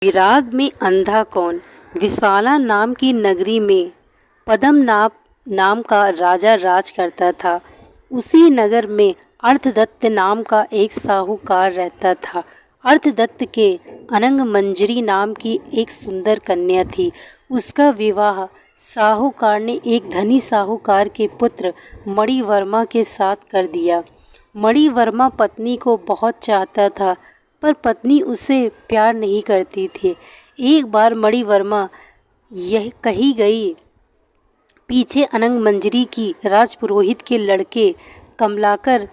विराग में अंधा कौन। विशाला नाम की नगरी में नाम का राजा राज करता था। उसी नगर में अर्थदत्त नाम का एक साहूकार रहता था। अर्थदत्त के अनंग मंजरी नाम की एक सुंदर कन्या थी। उसका विवाह साहूकार ने एक धनी साहूकार के पुत्र मणिवर्मा के साथ कर दिया। मणिवर्मा पत्नी को बहुत चाहता था, पर पत्नी उसे प्यार नहीं करती थी। एक बार मणिवर्मा यह कही गई पीछे अनंग मंजरी की राजपुरोहित के लड़के कमलाकर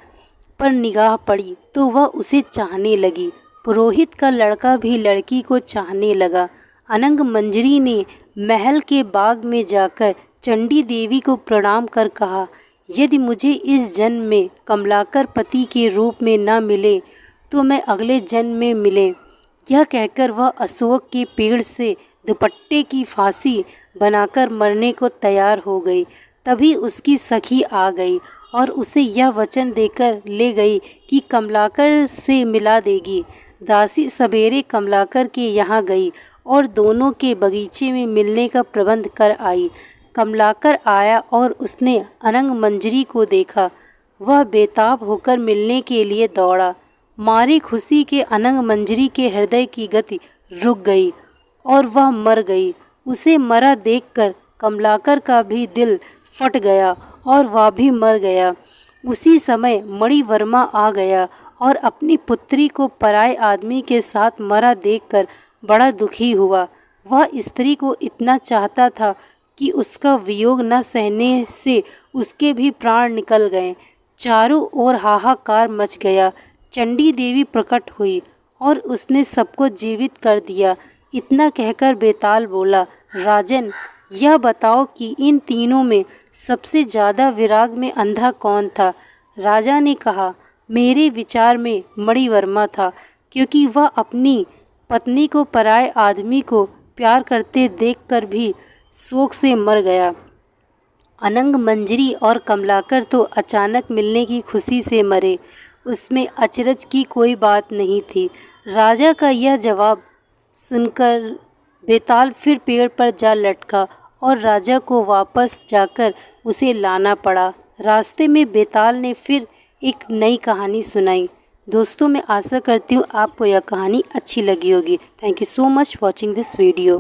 पर निगाह पड़ी तो वह उसे चाहने लगी। पुरोहित का लड़का भी लड़की को चाहने लगा। अनंग मंजरी ने महल के बाग में जाकर चंडी देवी को प्रणाम कर कहा, यदि मुझे इस जन्म में कमलाकर पति के रूप में न मिले तो मैं अगले जन्म में मिले। यह कहकर वह अशोक के पेड़ से दुपट्टे की फांसी बनाकर मरने को तैयार हो गई। तभी उसकी सखी आ गई और उसे यह वचन देकर ले गई कि कमलाकर से मिला देगी। दासी सवेरे कमलाकर के यहाँ गई और दोनों के बगीचे में मिलने का प्रबंध कर आई। कमलाकर आया और उसने अनंग मंजरी को देखा। वह बेताब होकर मिलने के लिए दौड़ा। मारी खुशी के अनंग मंजरी के हृदय की गति रुक गई और वह मर गई। उसे मरा देखकर कमलाकर का भी दिल फट गया और वह भी मर गया। उसी समय मणिवर्मा आ गया और अपनी पुत्री को पराये आदमी के साथ मरा देखकर बड़ा दुखी हुआ। वह स्त्री को इतना चाहता था कि उसका वियोग न सहने से उसके भी प्राण निकल गए। चारों ओर हाहाकार मच गया। चंडी देवी प्रकट हुई और उसने सबको जीवित कर दिया। इतना कहकर बेताल बोला, राजन, यह बताओ कि इन तीनों में सबसे ज़्यादा विराग में अंधा कौन था। राजा ने कहा, मेरे विचार में मणिवर्मा था, क्योंकि वह अपनी पत्नी को पराये आदमी को प्यार करते देखकर भी शोक से मर गया। अनंग मंजरी और कमलाकर तो अचानक मिलने की खुशी से मरे। उसमें अचरज की कोई बात नहीं थी। राजा का यह जवाब सुनकर बेताल फिर पेड़ पर जा लटका और राजा को वापस जाकर उसे लाना पड़ा। रास्ते में बेताल ने फिर एक नई कहानी सुनाई। दोस्तों, मैं आशा करती हूँ आपको यह कहानी अच्छी लगी होगी। Thank you so much watching this video.